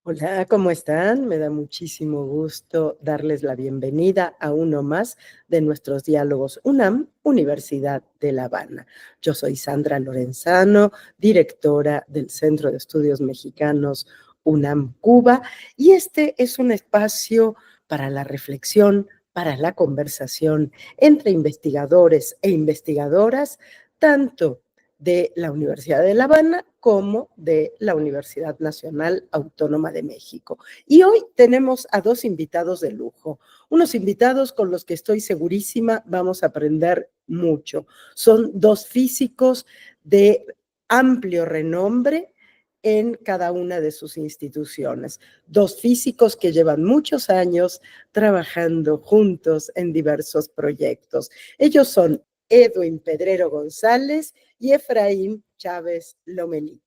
Hola, ¿cómo están? Me da muchísimo gusto darles la bienvenida a uno más de nuestros diálogos UNAM, Universidad de La Habana. Yo soy Sandra Lorenzano, directora del Centro de Estudios Mexicanos UNAM Cuba, y este es un espacio para la reflexión, para la conversación entre investigadores e investigadoras, tanto de la Universidad de La Habana como de la Universidad Nacional Autónoma de México. Y hoy tenemos a dos invitados de lujo, unos invitados con los que estoy segurísima vamos a aprender mucho. Son dos físicos de amplio renombre en cada una de sus instituciones. Dos físicos que llevan muchos años trabajando juntos en diversos proyectos. Ellos son Edwin Pedrero González y Efraín Chávez Lomelí.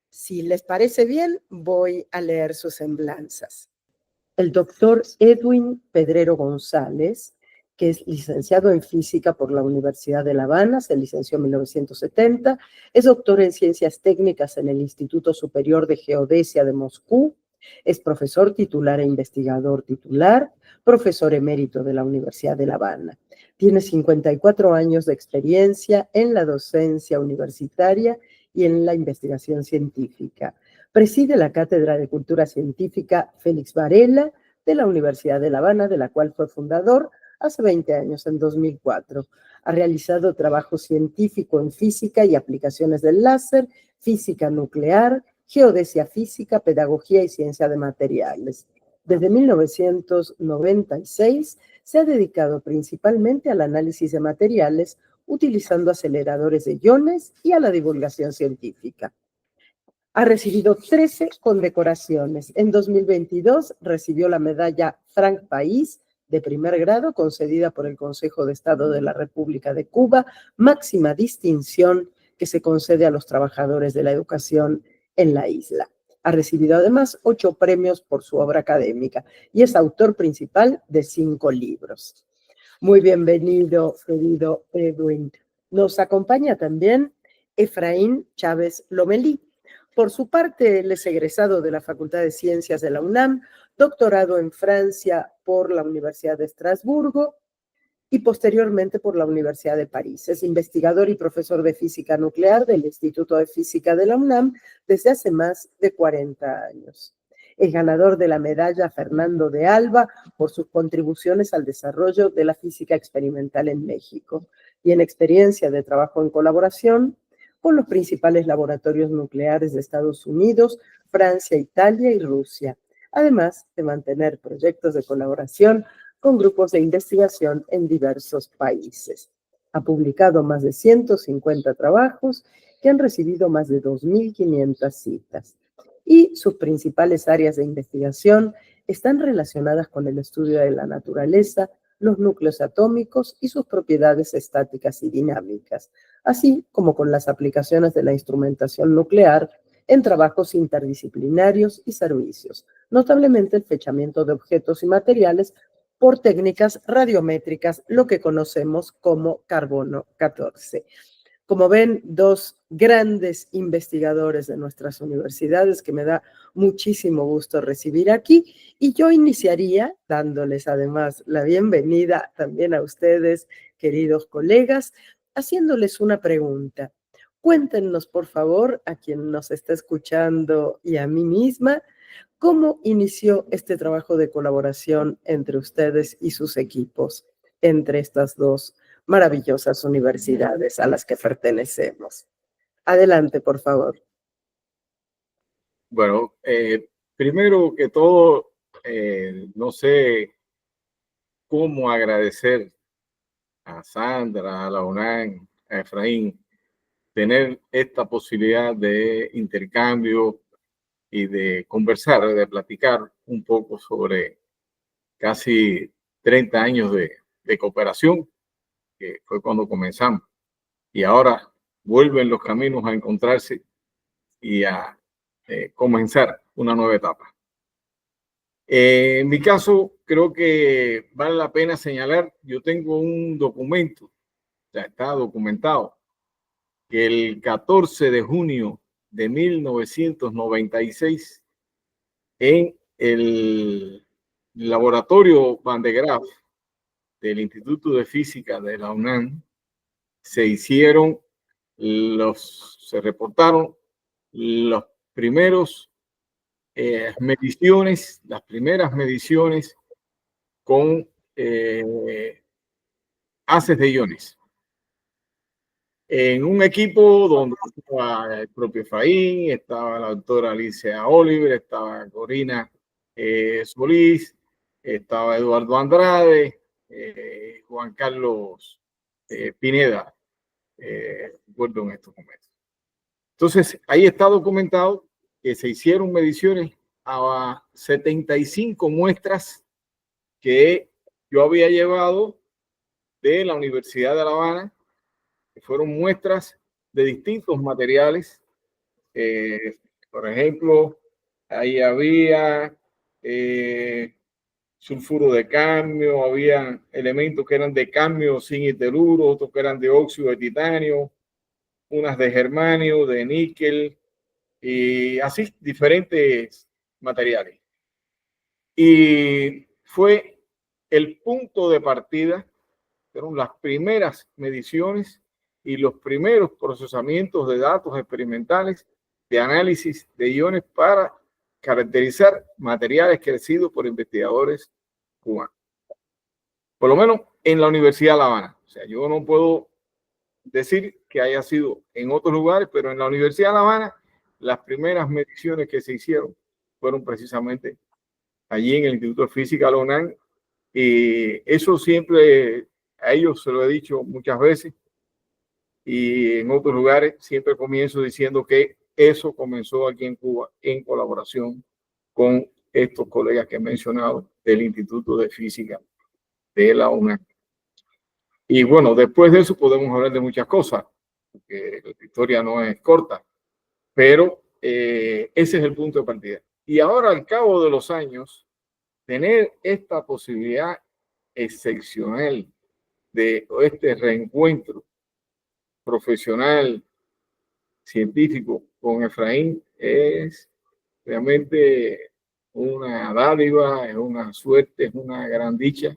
Si les parece bien, voy a leer sus semblanzas. El doctor Edwin Pedrero González, que es licenciado en física por la Universidad de La Habana, se licenció en 1970, es doctor en ciencias técnicas en el Instituto Superior de Geodesia de Moscú, es profesor titular e investigador titular, profesor emérito de la Universidad de La Habana. Tiene 54 años de experiencia en la docencia universitaria y en la investigación científica. Preside la Cátedra de Cultura Científica Félix Varela de la Universidad de La Habana, de la cual fue fundador hace 20 años, en 2004. Ha realizado trabajo científico en física y aplicaciones del láser, física nuclear, geodesia física, pedagogía y ciencia de materiales. Desde 1996 se ha dedicado principalmente al análisis de materiales utilizando aceleradores de iones y a la divulgación científica. Ha recibido 13 condecoraciones. En 2022 recibió la medalla Frank País de primer grado concedida por el Consejo de Estado de la República de Cuba, máxima distinción que se concede a los trabajadores de la educación en la isla. Ha recibido además 8 premios por su obra académica y es autor principal de 5 libros. Muy bienvenido, querido Edwin. Nos acompaña también Efraín Chávez Lomelí. Por su parte, él es egresado de la Facultad de Ciencias de la UNAM, doctorado en Francia por la Universidad de Estrasburgo y posteriormente por la Universidad de París. Es investigador y profesor de física nuclear del Instituto de Física de la UNAM desde hace más de 40 años. Es ganador de la medalla Fernando de Alba por sus contribuciones al desarrollo de la física experimental en México. Tiene experiencia de trabajo en colaboración con los principales laboratorios nucleares de Estados Unidos, Francia, Italia y Rusia, además de mantener proyectos de colaboración con grupos de investigación en diversos países. Ha publicado más de 150 trabajos que han recibido más de 2.500 citas. Y sus principales áreas de investigación están relacionadas con el estudio de la naturaleza, los núcleos atómicos y sus propiedades estáticas y dinámicas, así como con las aplicaciones de la instrumentación nuclear en trabajos interdisciplinarios y servicios, notablemente el fechamiento de objetos y materiales por técnicas radiométricas, lo que conocemos como carbono 14. Como ven, dos grandes investigadores de nuestras universidades que me da muchísimo gusto recibir aquí. Y yo iniciaría dándoles además la bienvenida también a ustedes, queridos colegas, haciéndoles una pregunta. Cuéntenos, por favor, a quien nos está escuchando y a mí misma, ¿cómo inició este trabajo de colaboración entre ustedes y sus equipos, entre estas dos maravillosas universidades a las que pertenecemos? Adelante, por favor. Bueno, primero que todo, no sé cómo agradecer a Sandra, a la UNAM, a Efraín, tener esta posibilidad de intercambio y de conversar, de platicar un poco sobre casi 30 años de cooperación, que fue cuando comenzamos. Y ahora vuelven los caminos a encontrarse y a comenzar una nueva etapa. En mi caso, creo que vale la pena señalar, yo tengo un documento, ya está documentado, que el 14 de junio de 1996 en el laboratorio Van de Graaff del Instituto de Física de la UNAM se reportaron los primeros las primeras mediciones con haces de iones. En un equipo donde estaba el propio Efraín, estaba la doctora Alicia Oliver, estaba Corina Solís, estaba Eduardo Andrade, Juan Carlos Pineda, recuerdo en estos momentos. Entonces, ahí está documentado que se hicieron mediciones a 75 muestras que yo había llevado de la Universidad de La Habana, que fueron muestras de distintos materiales. Por ejemplo, ahí había sulfuro de cadmio, había elementos que eran de cadmio sin hidruro, otros que eran de óxido de titanio, unas de germanio, de níquel, y así diferentes materiales. Y fue el punto de partida, fueron las primeras mediciones y los primeros procesamientos de datos experimentales de análisis de iones para caracterizar materiales crecidos por investigadores cubanos. Por lo menos en la Universidad de La Habana. O sea, yo no puedo decir que haya sido en otros lugares, pero en la Universidad de La Habana las primeras mediciones que se hicieron fueron precisamente allí en el Instituto de Física de la UNAM, y eso siempre a ellos se lo he dicho muchas veces, y en otros lugares siempre comienzo diciendo que eso comenzó aquí en Cuba en colaboración con estos colegas que he mencionado del Instituto de Física de la UNAM. Y bueno, después de eso podemos hablar de muchas cosas, porque la historia no es corta, pero ese es el punto de partida. Y ahora, al cabo de los años, tener esta posibilidad excepcional de este reencuentro profesional, científico con Efraín es realmente una dádiva, es una suerte, es una gran dicha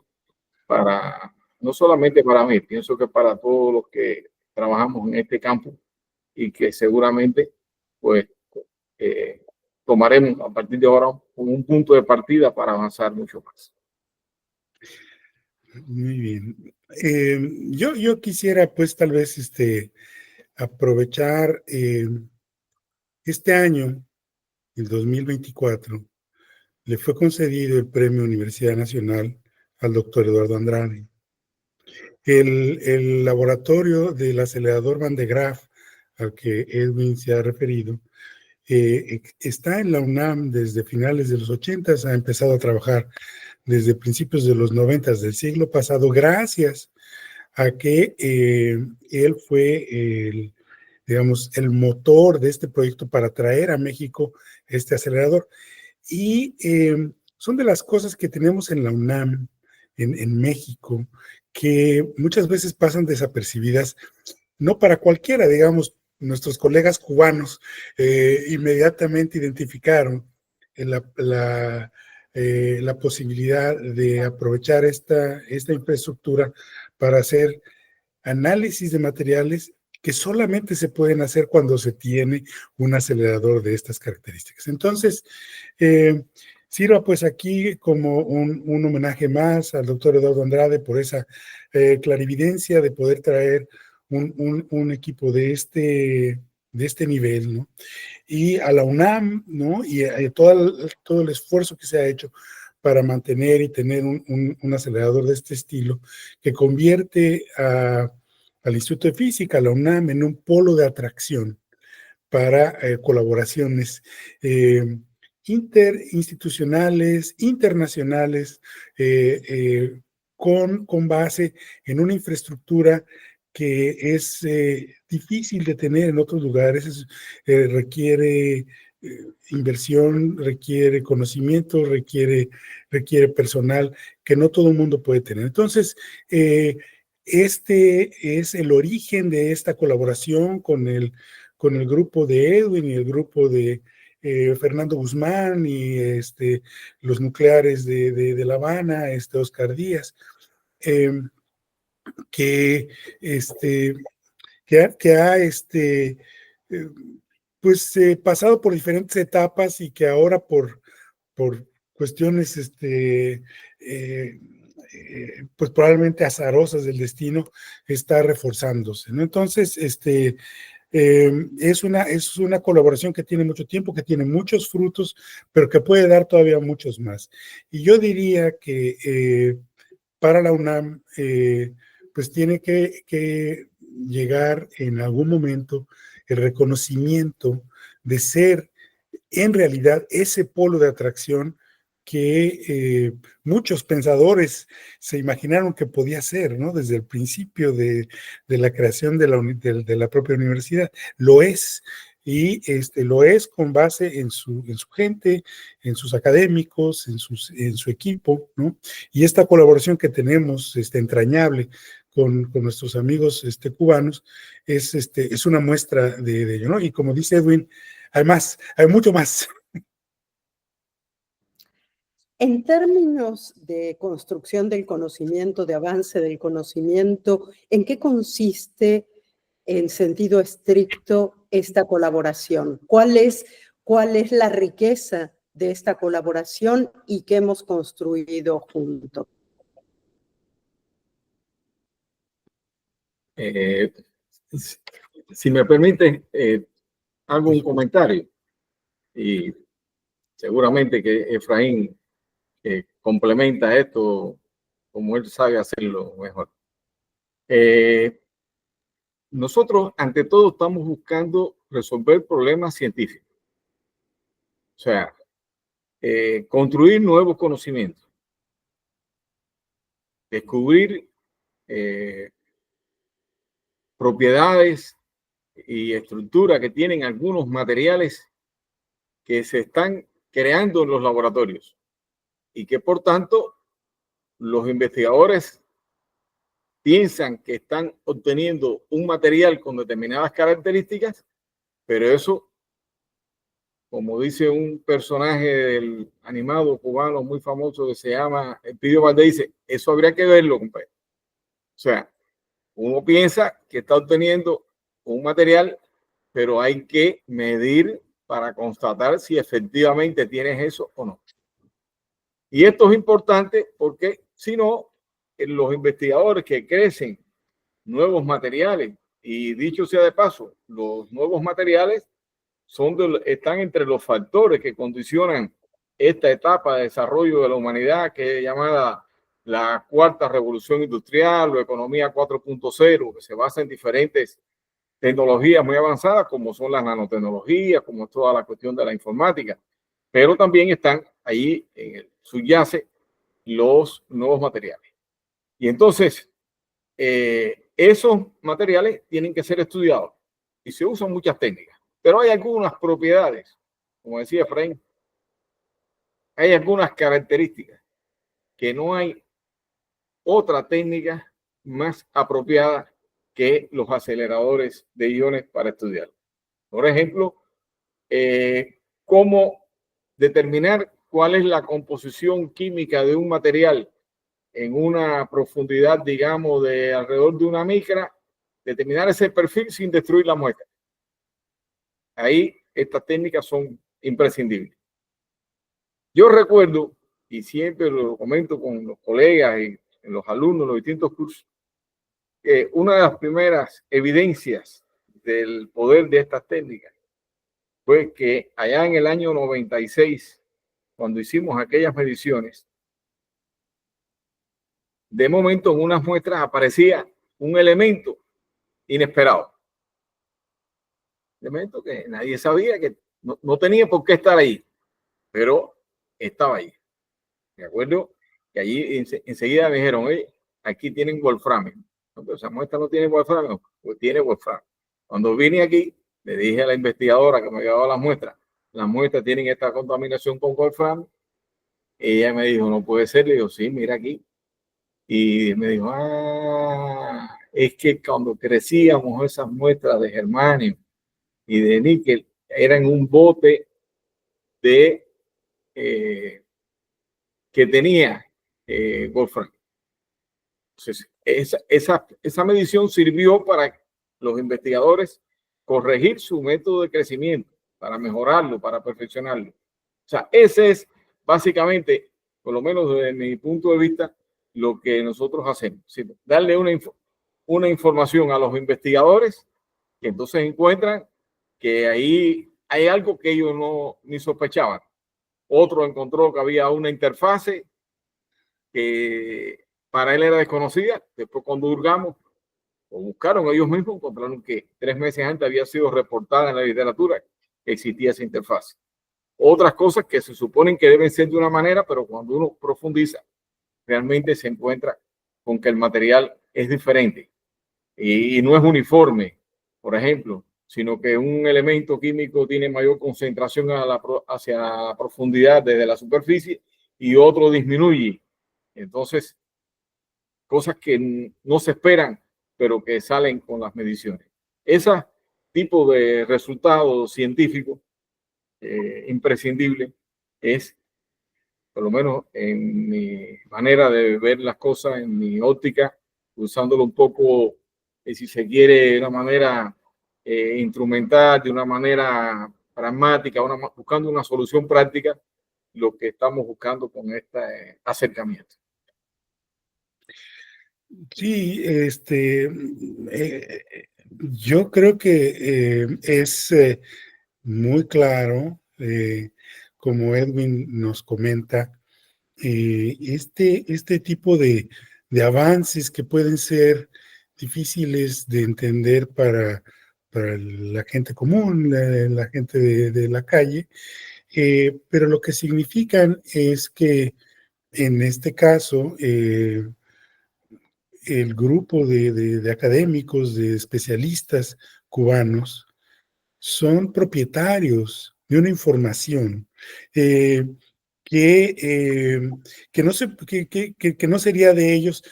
para, no solamente para mí, pienso que para todos los que trabajamos en este campo y que seguramente pues tomaremos a partir de ahora como un punto de partida para avanzar mucho más. Muy bien. Yo quisiera pues tal vez aprovechar este año, el 2024, le fue concedido el Premio Universidad Nacional al doctor Eduardo Andrade. El laboratorio del acelerador Van de Graaff, al que Edwin se ha referido, está en la UNAM desde finales de los 80, ha empezado a trabajar desde principios de los 90 del siglo pasado, gracias a que él fue el motor de este proyecto para traer a México este acelerador. Y son de las cosas que tenemos en la UNAM, en México, que muchas veces pasan desapercibidas, no para cualquiera, digamos, nuestros colegas cubanos inmediatamente identificaron la posibilidad de aprovechar esta infraestructura para hacer análisis de materiales que solamente se pueden hacer cuando se tiene un acelerador de estas características. Entonces, sirva pues aquí como un homenaje más al doctor Eduardo Andrade por esa clarividencia de poder traer un equipo de este nivel, ¿no? Y a la UNAM, ¿no? Y todo el esfuerzo que se ha hecho para mantener y tener un acelerador de este estilo que convierte al Instituto de Física, a la UNAM, en un polo de atracción para colaboraciones interinstitucionales, internacionales, con base en una infraestructura que es difícil de tener en otros lugares, requiere inversión, requiere conocimiento, requiere personal que no todo el mundo puede tener. Entonces, este es el origen de esta colaboración con el grupo de Edwin y el grupo de Fernando Guzmán y los nucleares de La Habana, Oscar Díaz, que ha pues pasado por diferentes etapas y que ahora por cuestiones pues probablemente azarosas del destino está reforzándose, ¿no? Entonces, es una colaboración que tiene mucho tiempo, que tiene muchos frutos, pero que puede dar todavía muchos más. Y yo diría que para la UNAM, pues tiene que llegar en algún momento el reconocimiento de ser en realidad ese polo de atracción que muchos pensadores se imaginaron que podía ser, ¿no? Desde el principio de la creación de la propia universidad. Lo es, y lo es con base en su gente, en sus académicos, en su equipo, ¿no? Y esta colaboración que tenemos, entrañable con nuestros amigos cubanos, es una muestra de ello, ¿no? Y como dice Edwin, hay más, hay mucho más. En términos de construcción del conocimiento, de avance del conocimiento, ¿en qué consiste en sentido estricto esta colaboración? ¿Cuál es la riqueza de esta colaboración y qué hemos construido juntos? Si me permite, hago un comentario y seguramente que Efraín complementa esto como él sabe hacerlo mejor. Nosotros, ante todo, estamos buscando resolver problemas científicos. O sea, construir nuevos conocimientos, descubrir propiedades y estructura que tienen algunos materiales que se están creando en los laboratorios y que por tanto los investigadores piensan que están obteniendo un material con determinadas características, pero eso, como dice un personaje del animado cubano muy famoso que se llama Elpidio Valdés, dice, eso habría que verlo, compadre. O sea, uno piensa que está obteniendo un material, pero hay que medir para constatar si efectivamente tienes eso o no. Y esto es importante porque si no, los investigadores que crecen nuevos materiales, y dicho sea de paso, los nuevos materiales están entre los factores que condicionan esta etapa de desarrollo de la humanidad que es llamada la cuarta revolución industrial o economía 4.0, que se basa en diferentes tecnologías muy avanzadas como son las nanotecnologías, como toda la cuestión de la informática, pero también están ahí, subyace los nuevos materiales. Y entonces, esos materiales tienen que ser estudiados y se usan muchas técnicas, pero hay algunas propiedades, como decía Efraín, hay algunas características que no hay otra técnica más apropiada que los aceleradores de iones para estudiar. Por ejemplo, cómo determinar cuál es la composición química de un material en una profundidad, digamos, de alrededor de una micra, determinar ese perfil sin destruir la muestra. Ahí estas técnicas son imprescindibles. Yo recuerdo, y siempre lo comento con los colegas y los alumnos, los distintos cursos, que una de las primeras evidencias del poder de estas técnicas fue que allá en el año 96, cuando hicimos aquellas mediciones, de momento en unas muestras aparecía un elemento inesperado. Un elemento que nadie sabía, que no tenía por qué estar ahí, pero estaba ahí. Me acuerdo que allí enseguida me dijeron, oye, aquí tienen wolframio. No, pero esa muestra no tiene wolframio, pues tiene wolframio. Cuando vine aquí, le dije a la investigadora que me había dado las muestras tienen esta contaminación con wolframio. Ella me dijo, no puede ser. Le digo, sí, mira aquí. Y me dijo, es que cuando crecíamos esas muestras de germanio y de níquel, eran un bote de que tenía Wolfram. Entonces, esa medición sirvió para los investigadores corregir su método de crecimiento, para mejorarlo, para perfeccionarlo. O sea, ese es básicamente, por lo menos desde mi punto de vista, lo que nosotros hacemos. ¿Sí? Darle una información a los investigadores que entonces encuentran que ahí hay algo que ellos no ni sospechaban. Otro encontró que había una interfase que para él era desconocida. Después, cuando hurgamos o buscaron ellos mismos, encontraron que 3 meses antes había sido reportada en la literatura que existía esa interfaz. Otras cosas que se suponen que deben ser de una manera, pero cuando uno profundiza, realmente se encuentra con que el material es diferente y no es uniforme, por ejemplo, sino que un elemento químico tiene mayor concentración hacia la profundidad desde la superficie y otro disminuye. Entonces, cosas que no se esperan, pero que salen con las mediciones. Ese tipo de resultado científico imprescindible es, por lo menos en mi manera de ver las cosas, en mi óptica, usándolo un poco, si se quiere, de una manera instrumental, de una manera pragmática, buscando una solución práctica, lo que estamos buscando con este acercamiento. Sí, yo creo que es muy claro, como Edwin nos comenta, este tipo de avances que pueden ser difíciles de entender para la gente común, la gente de la calle, pero lo que significan es que en este caso, el grupo de académicos, de especialistas cubanos, son propietarios de una información eh, que, que, no se, que no sería de ellos,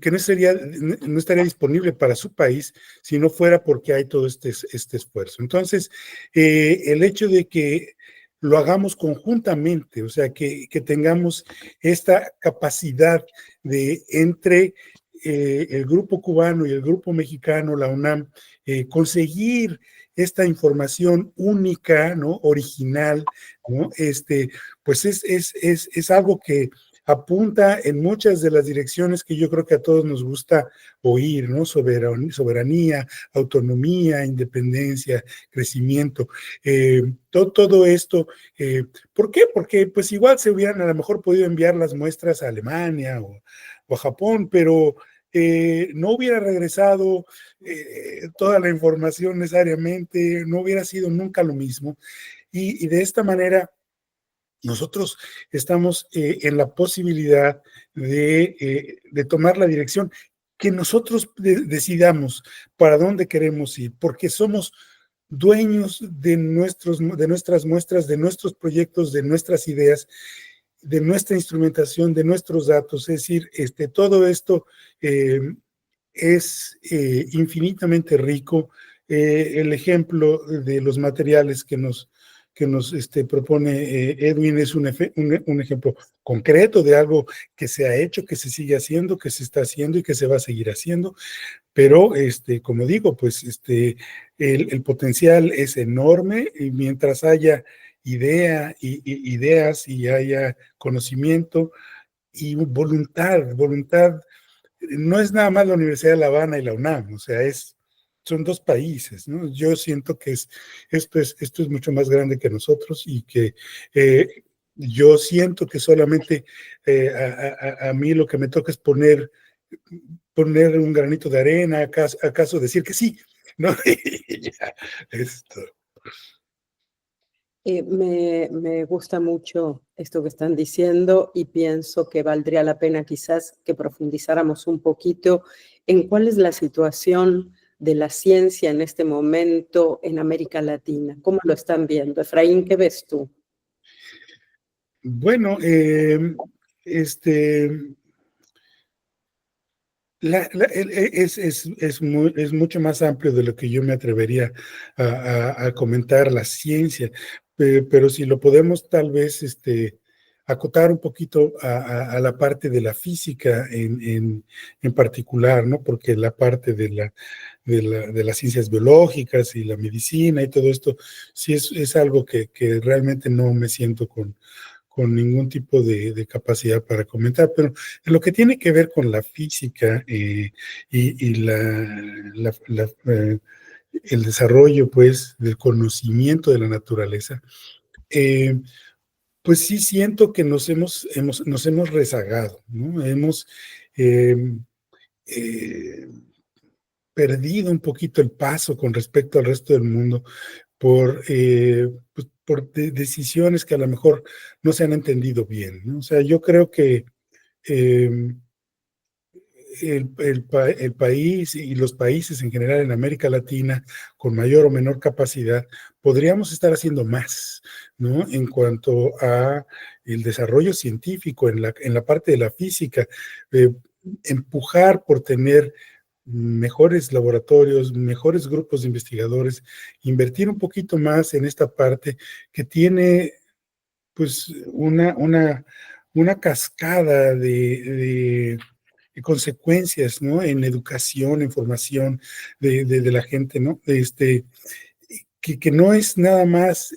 que no estaría disponible para su país si no fuera porque hay todo este esfuerzo. Entonces, el hecho de que lo hagamos conjuntamente, o sea, que tengamos esta capacidad de entre el grupo cubano y el grupo mexicano, la UNAM, conseguir esta información única, ¿no? Original, ¿no? Pues es algo que apunta en muchas de las direcciones que yo creo que a todos nos gusta oír, ¿no? Soberanía, autonomía, independencia, crecimiento. Todo esto, ¿por qué? Porque pues igual se hubieran a lo mejor podido enviar las muestras a Alemania o a Japón, pero no hubiera regresado toda la información necesariamente, no hubiera sido nunca lo mismo. Y de esta manera nosotros estamos en la posibilidad de tomar la dirección que nosotros decidamos para dónde queremos ir, porque somos dueños de nuestras muestras, de nuestros proyectos, de nuestras ideas, de nuestra instrumentación, de nuestros datos. Es decir, todo esto es infinitamente rico. El ejemplo de los materiales que nos propone Edwin es un ejemplo concreto de algo que se ha hecho, que se sigue haciendo, que se está haciendo y que se va a seguir haciendo. Pero, como digo, pues el potencial es enorme y mientras haya ideas y haya conocimiento y voluntad, no es nada más la Universidad de La Habana y la UNAM, o sea, son dos países, ¿no? Yo siento que esto es mucho más grande que nosotros y que yo siento que solamente a mí lo que me toca es poner un granito de arena, acaso decir que sí, ¿no? Ya, esto. Me gusta mucho esto que están diciendo y pienso que valdría la pena quizás que profundizáramos un poquito en cuál es la situación de la ciencia en este momento en América Latina. ¿Cómo lo están viendo? Efraín, ¿qué ves tú? Bueno, es mucho más amplio de lo que yo me atrevería a comentar la ciencia, pero si lo podemos tal vez acotar un poquito a la parte de la física en particular, ¿no? Porque la parte de las ciencias biológicas y la medicina y todo esto, sí es algo que realmente no me siento con ningún tipo de capacidad para comentar, pero en lo que tiene que ver con la física y el desarrollo, pues, del conocimiento de la naturaleza, eh, pues sí siento que nos hemos rezagado, ¿no? Hemos eh, eh, perdido un poquito el paso con respecto al resto del mundo pues, por decisiones que a lo mejor no se han entendido bien, ¿no? O sea, yo creo que eh, el país y los países en general en América Latina con mayor o menor capacidad podríamos estar haciendo más, ¿no? En cuanto a el desarrollo científico en la parte de la física, empujar por tener mejores laboratorios, mejores grupos de investigadores, invertir un poquito más en esta parte que tiene pues una cascada de consecuencias, ¿no? En educación, en formación de la gente, ¿no? Que no es nada más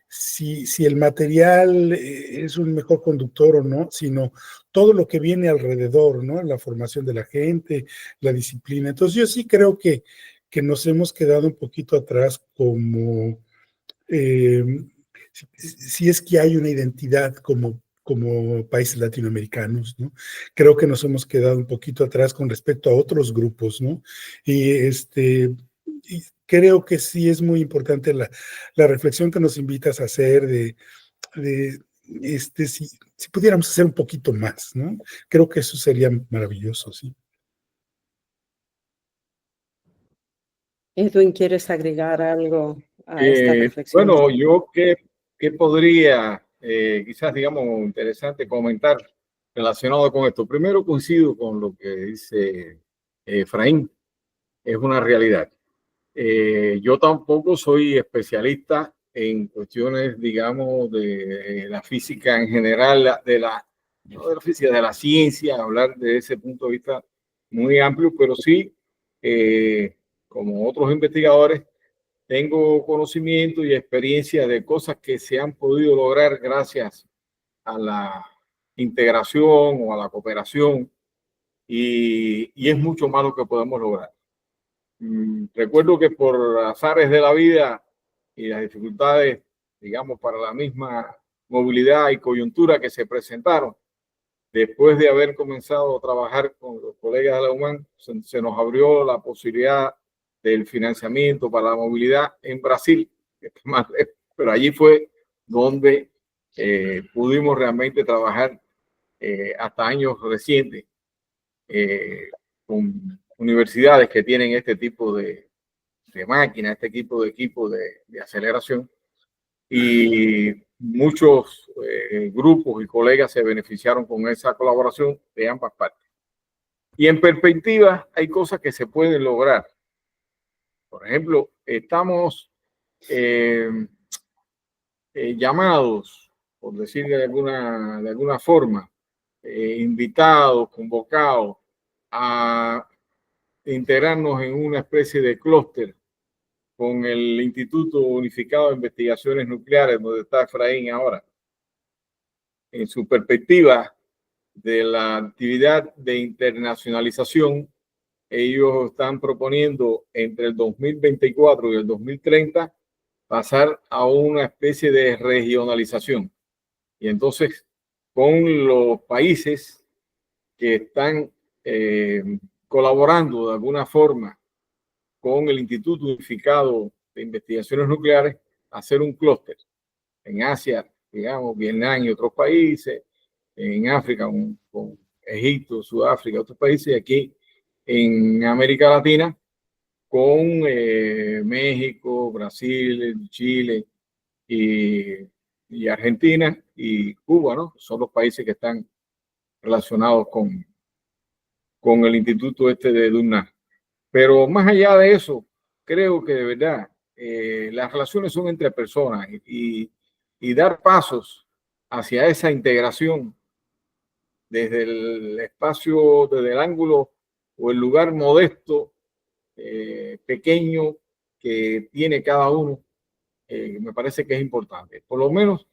si el material es un mejor conductor o no, sino todo lo que viene alrededor, ¿no? La formación de la gente, la disciplina. Entonces yo sí creo que nos hemos quedado un poquito atrás como eh, si es que hay una identidad como países latinoamericanos, ¿no? Creo que nos hemos quedado un poquito atrás con respecto a otros grupos, ¿no? Y, y creo que sí es muy importante la reflexión que nos invitas a hacer de si pudiéramos hacer un poquito más, ¿no? Creo que eso sería maravilloso, sí. Edwin, ¿quieres agregar algo a esta reflexión? Bueno, yo qué podría, quizás, digamos, interesante comentar relacionado con esto. Primero coincido con lo que dice Efraín, es una realidad. Yo tampoco soy especialista en cuestiones, digamos, de la física en general, no de la física, de la ciencia, hablar de ese punto de vista muy amplio, pero sí, como otros investigadores, tengo conocimiento y experiencia de cosas que se han podido lograr gracias a la integración o a la cooperación y es mucho más lo que podemos lograr. Recuerdo que por azares de la vida y las dificultades, digamos, para la misma movilidad y coyuntura que se presentaron, después de haber comenzado a trabajar con los colegas de la UMAN, se nos abrió la posibilidad del financiamiento para la movilidad en Brasil, pero allí fue donde pudimos realmente trabajar hasta años recientes con universidades que tienen este tipo de máquinas, este tipo de equipos de aceleración y muchos grupos y colegas se beneficiaron con esa colaboración de ambas partes. Y en perspectiva hay cosas que se pueden lograr. Por ejemplo, estamos llamados, por decir de alguna forma, invitados, convocados a integrarnos en una especie de clúster con el Instituto Unificado de Investigaciones Nucleares, donde está Efraín ahora. En su perspectiva de la actividad de internacionalización, ellos están proponiendo entre el 2024 y el 2030 pasar a una especie de regionalización. Y entonces, con los países que están colaborando de alguna forma con el Instituto Unificado de Investigaciones Nucleares, hacer un clúster en Asia, digamos, Vietnam y otros países, en África con Egipto, Sudáfrica, otros países, y aquí en América Latina con México, Brasil, Chile y Argentina y Cuba, ¿no? Son los países que están relacionados con el instituto este de Dunna. Pero más allá de eso, creo que de verdad las relaciones son entre personas y dar pasos hacia esa integración desde el espacio, desde el ángulo o el lugar modesto, pequeño que tiene cada uno, me parece que es importante. Por lo menos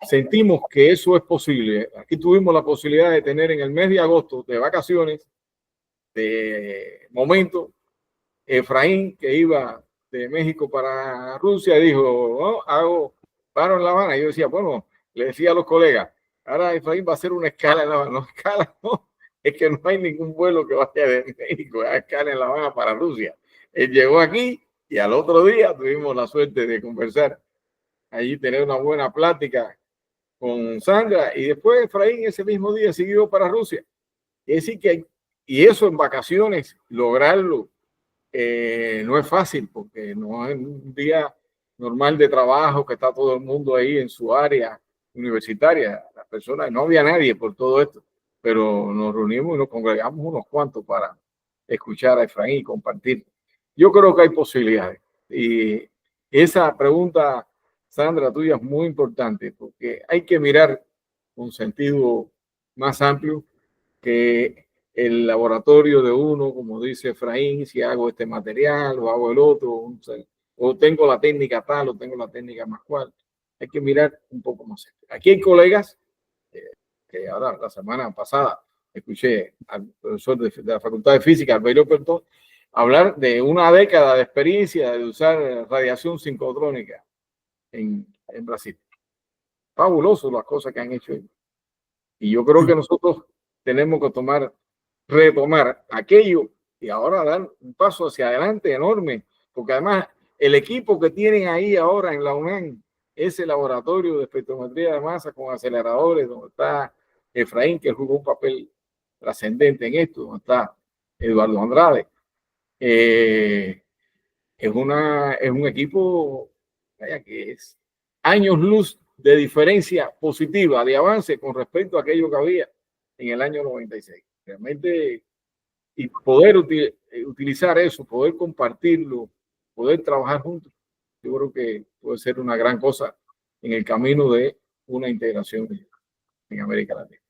sentimos que eso es posible. Aquí tuvimos la posibilidad de tener en el mes de agosto de vacaciones, de momento, Efraín, que iba de México para Rusia, dijo, oh, hago paro en La Habana. Y yo decía, bueno, le decía a los colegas, ahora Efraín va a hacer una escala en La Habana. No, escala, no, es que no hay ningún vuelo que vaya de México a escala en La Habana para Rusia. Él llegó aquí y al otro día tuvimos la suerte de conversar allí, tener una buena plática con Sandra, y después Efraín ese mismo día siguió para Rusia. Es decir, que y eso en vacaciones, lograrlo, no es fácil, porque no es un día normal de trabajo que está todo el mundo ahí en su área universitaria. Las personas, no había nadie por todo esto, pero nos reunimos y nos congregamos unos cuantos para escuchar a Efraín y compartir. Yo creo que hay posibilidades. Y esa pregunta, Sandra, tuya es muy importante, porque hay que mirar con sentido más amplio que el laboratorio de uno, como dice Efraín, si hago este material o hago el otro, o tengo la técnica tal o tengo la técnica más cual. Hay que mirar un poco más. Aquí hay colegas que ahora la semana pasada escuché al profesor de la Facultad de Física, Albeiro Pertón, hablar de una década de experiencia de usar radiación sincrotrónica en Brasil. Fabuloso las cosas que han hecho ellos. Y yo creo que nosotros tenemos que retomar aquello y ahora dar un paso hacia adelante enorme, porque además el equipo que tienen ahí ahora en la UNAM, ese laboratorio de espectrometría de masa con aceleradores, donde está Efraín, que jugó un papel trascendente en esto, donde está Eduardo Andrade, es un equipo, vaya, que es años luz de diferencia positiva, de avance con respecto a aquello que había en el año 96. Realmente, y poder utilizar eso, poder compartirlo, poder trabajar juntos, yo creo que puede ser una gran cosa en el camino de una integración en América Latina.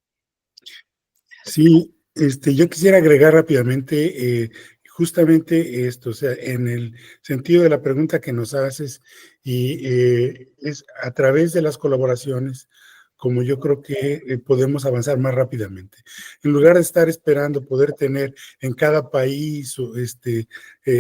Sí, yo quisiera agregar rápidamente justamente esto, o sea, en el sentido de la pregunta que nos haces, y es a través de las colaboraciones como yo creo que podemos avanzar más rápidamente. En lugar de estar esperando poder tener en cada país o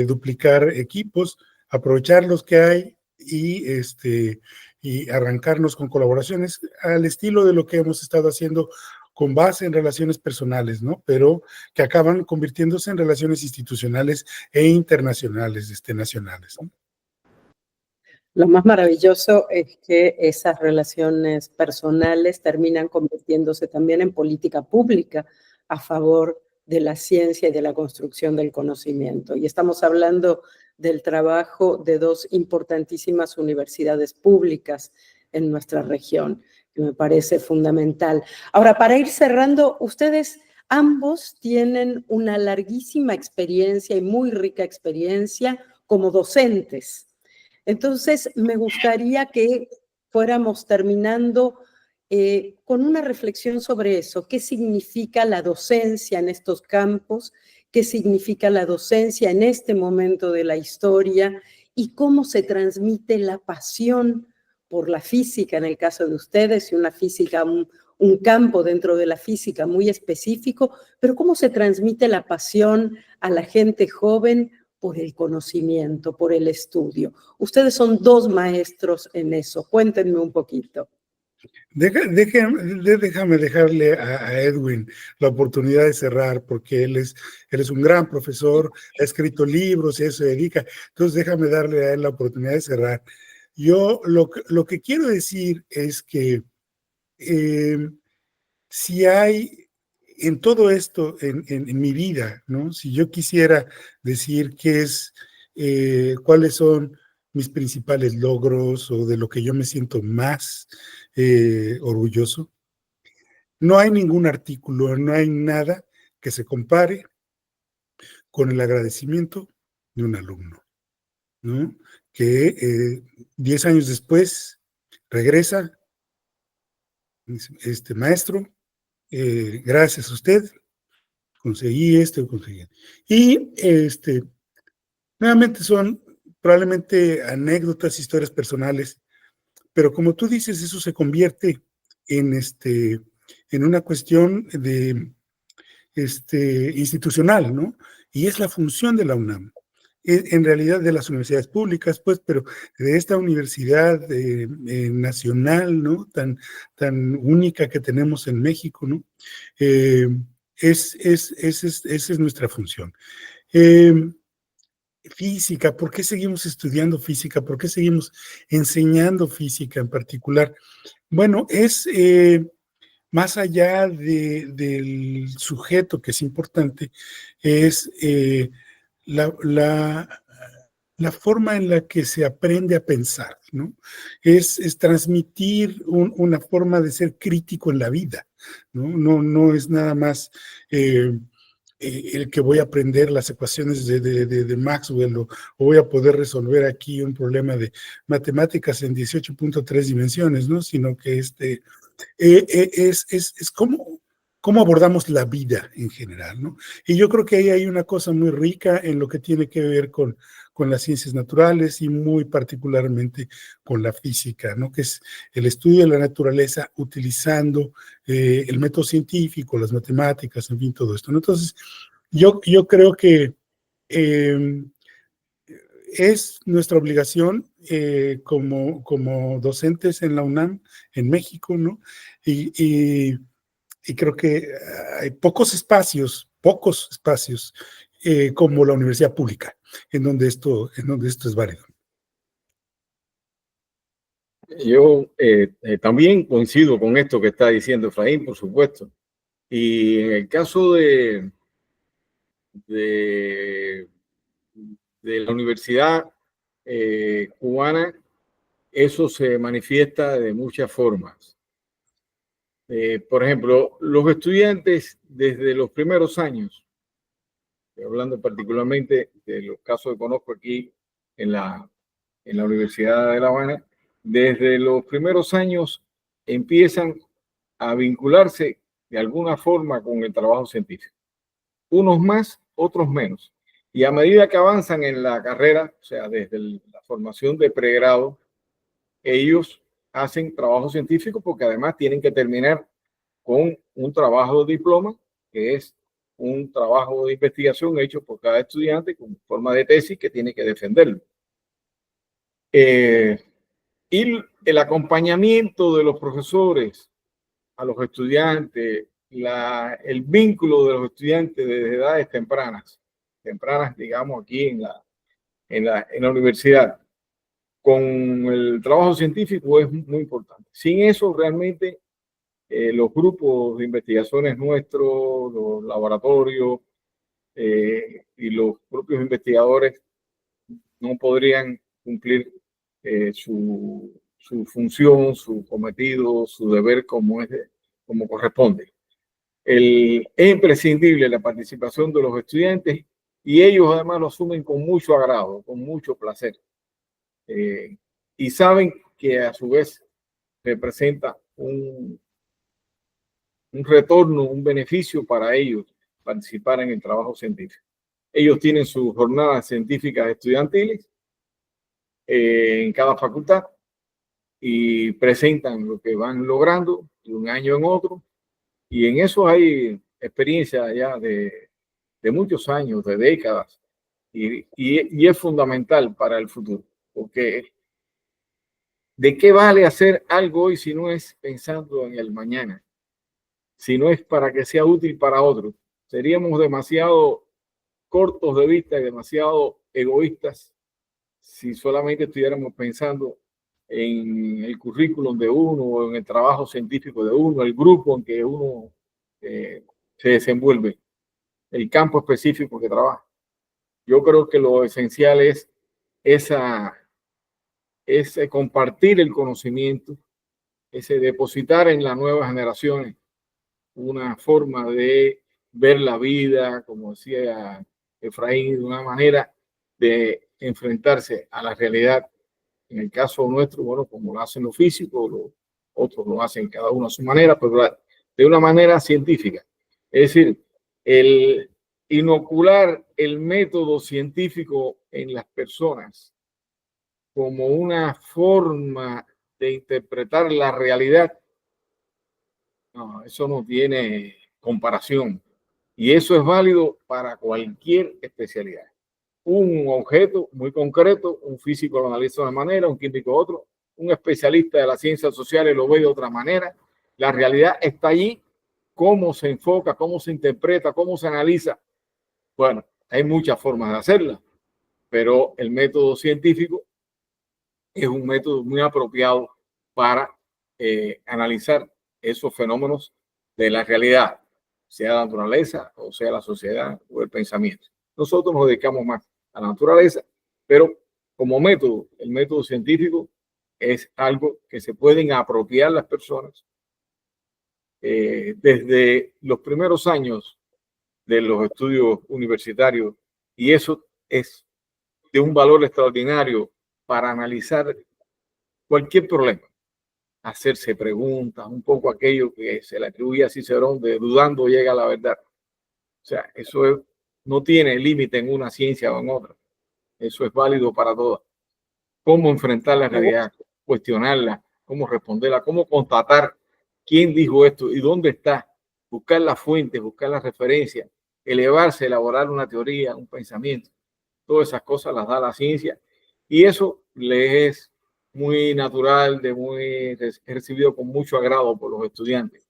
duplicar equipos, aprovechar los que hay y arrancarnos con colaboraciones al estilo de lo que hemos estado haciendo con base en relaciones personales, ¿no? Pero que acaban convirtiéndose en relaciones institucionales e internacionales, nacionales, ¿no? Lo más maravilloso es que esas relaciones personales terminan convirtiéndose también en política pública a favor de la ciencia y de la construcción del conocimiento. Y estamos hablando del trabajo de dos importantísimas universidades públicas en nuestra región, que me parece fundamental. Ahora, para ir cerrando, ustedes ambos tienen una larguísima experiencia y muy rica experiencia como docentes. Entonces, me gustaría que fuéramos terminando con una reflexión sobre eso. ¿Qué significa la docencia en estos campos? ¿Qué significa la docencia en este momento de la historia? ¿Y cómo se transmite la pasión por la física, en el caso de ustedes, y una física, un campo dentro de la física muy específico, pero cómo se transmite la pasión a la gente joven por el conocimiento, por el estudio? Ustedes son dos maestros en eso. Cuéntenme un poquito. Déjame dejarle a Edwin la oportunidad de cerrar, porque él es un gran profesor, ha escrito libros y a eso se dedica. Entonces déjame darle a él la oportunidad de cerrar. Yo lo que quiero decir es que si hay en todo esto, en mi vida, ¿no? Si yo quisiera decir cuáles son mis principales logros o de lo que yo me siento más orgulloso, no hay ningún artículo, no hay nada que se compare con el agradecimiento de un alumno. ¿no? Que 10 años después regresa, maestro, gracias a usted, conseguí esto, conseguí. Y nuevamente son probablemente anécdotas, historias personales, pero como tú dices, eso se convierte en, en una cuestión de, institucional, ¿no? Y es la función de la UNAM. En realidad de las universidades públicas, pues, pero de esta universidad nacional, ¿no? Tan única que tenemos en México, ¿no? Esa es nuestra función. Física, ¿por qué seguimos estudiando física? ¿Por qué seguimos enseñando física en particular? Bueno, es más allá del sujeto, que es importante, es la, la, la forma en la que se aprende a pensar, ¿no? Es transmitir una forma de ser crítico en la vida, ¿no? No es nada más el que voy a aprender las ecuaciones de Maxwell o voy a poder resolver aquí un problema de matemáticas en 18.3 dimensiones, ¿no? Sino que es cómo abordamos la vida en general, ¿no? Y yo creo que ahí hay una cosa muy rica en lo que tiene que ver con las ciencias naturales y muy particularmente con la física, ¿no? Que es el estudio de la naturaleza utilizando el método científico, las matemáticas, en fin, todo esto, ¿no? Entonces, yo creo que es nuestra obligación como docentes en la UNAM, en México, ¿no? Y creo que hay pocos espacios como la universidad pública, en donde esto es válido. Yo también coincido con esto que está diciendo Efraín, por supuesto. Y en el caso de la universidad cubana, eso se manifiesta de muchas formas. Por ejemplo, los estudiantes desde los primeros años, hablando particularmente de los casos que conozco aquí en la Universidad de La Habana, desde los primeros años empiezan a vincularse de alguna forma con el trabajo científico. Unos más, otros menos. Y a medida que avanzan en la carrera, o sea, desde la formación de pregrado, ellos hacen trabajo científico porque además tienen que terminar con un trabajo de diploma, que es un trabajo de investigación hecho por cada estudiante con forma de tesis que tiene que defenderlo. Y el acompañamiento de los profesores a los estudiantes, el vínculo de los estudiantes desde edades tempranas, digamos aquí en la universidad, con el trabajo científico es muy importante. Sin eso, realmente, los grupos de investigaciones nuestros, los laboratorios y los propios investigadores no podrían cumplir su función, su cometido, su deber como corresponde. Es imprescindible la participación de los estudiantes y ellos además lo asumen con mucho agrado, con mucho placer. Y saben que a su vez representa un retorno, un beneficio para ellos participar en el trabajo científico. Ellos tienen sus jornadas científicas estudiantiles en cada facultad y presentan lo que van logrando de un año en otro. Y en eso hay experiencia ya de muchos años, de décadas, y es fundamental para el futuro, porque ¿de qué vale hacer algo hoy si no es pensando en el mañana? Si no es para que sea útil para otros. Seríamos demasiado cortos de vista y demasiado egoístas si solamente estuviéramos pensando en el currículum de uno o en el trabajo científico de uno, el grupo en que uno se desenvuelve, el campo específico que trabaja. Yo creo que lo esencial es ese compartir el conocimiento, ese depositar en las nuevas generaciones una forma de ver la vida, como decía Efraín, de una manera de enfrentarse a la realidad. En el caso nuestro, bueno, como lo hacen los físicos, otros lo hacen cada uno a su manera, pero de una manera científica. Es decir, el inocular el método científico en las personas como una forma de interpretar la realidad, no, eso no tiene comparación. Y eso es válido para cualquier especialidad. Un objeto muy concreto, un físico lo analiza de una manera, un químico otro, un especialista de las ciencias sociales lo ve de otra manera. La realidad está allí, cómo se enfoca, cómo se interpreta, cómo se analiza. Bueno, hay muchas formas de hacerla, pero el método científico es un método muy apropiado para analizar esos fenómenos de la realidad, sea la naturaleza o sea la sociedad o el pensamiento. Nosotros nos dedicamos más a la naturaleza, pero como método, el método científico es algo que se pueden apropiar las personas desde los primeros años de los estudios universitarios, y eso es de un valor extraordinario para analizar cualquier problema, hacerse preguntas, un poco aquello que se le atribuye a Cicerón de dudando llega a la verdad. O sea, no tiene límite en una ciencia o en otra. Eso es válido para todas. Cómo enfrentar la realidad, cuestionarla, cómo responderla, cómo constatar quién dijo esto y dónde está, buscar las fuentes, buscar las referencias, elevarse, elaborar una teoría, un pensamiento. Todas esas cosas las da la ciencia y eso le es muy natural, es recibido con mucho agrado por los estudiantes,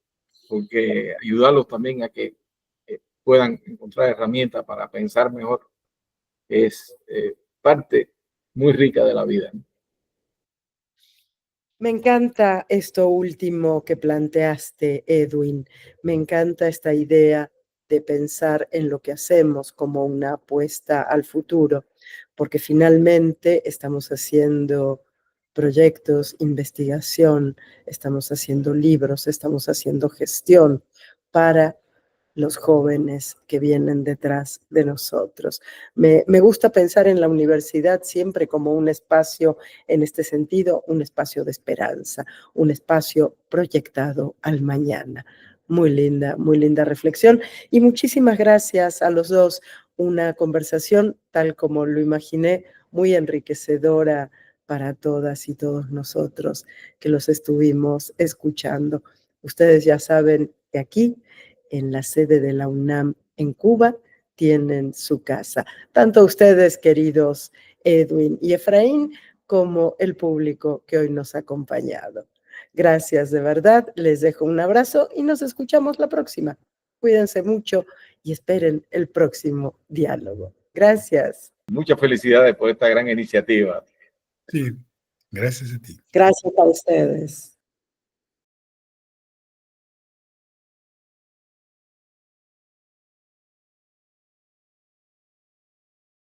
porque ayudarlos también a que puedan encontrar herramientas para pensar mejor es parte muy rica de la vida. Me encanta esto último que planteaste, Edwin. Me encanta esta idea de pensar en lo que hacemos como una apuesta al futuro, porque finalmente estamos haciendo proyectos, investigación, estamos haciendo libros, estamos haciendo gestión para los jóvenes que vienen detrás de nosotros. Me gusta pensar en la universidad siempre como un espacio, en este sentido, un espacio de esperanza, un espacio proyectado al mañana. Muy linda reflexión. Y muchísimas gracias a los dos. Una conversación, tal como lo imaginé, muy enriquecedora para todas y todos nosotros que los estuvimos escuchando. Ustedes ya saben que aquí, en la sede de la UNAM en Cuba, tienen su casa. Tanto ustedes, queridos Edwin y Efraín, como el público que hoy nos ha acompañado. Gracias de verdad, les dejo un abrazo y nos escuchamos la próxima. Cuídense mucho y esperen el próximo diálogo. Gracias. Muchas felicidades por esta gran iniciativa. Sí, gracias a ti. Gracias a ustedes.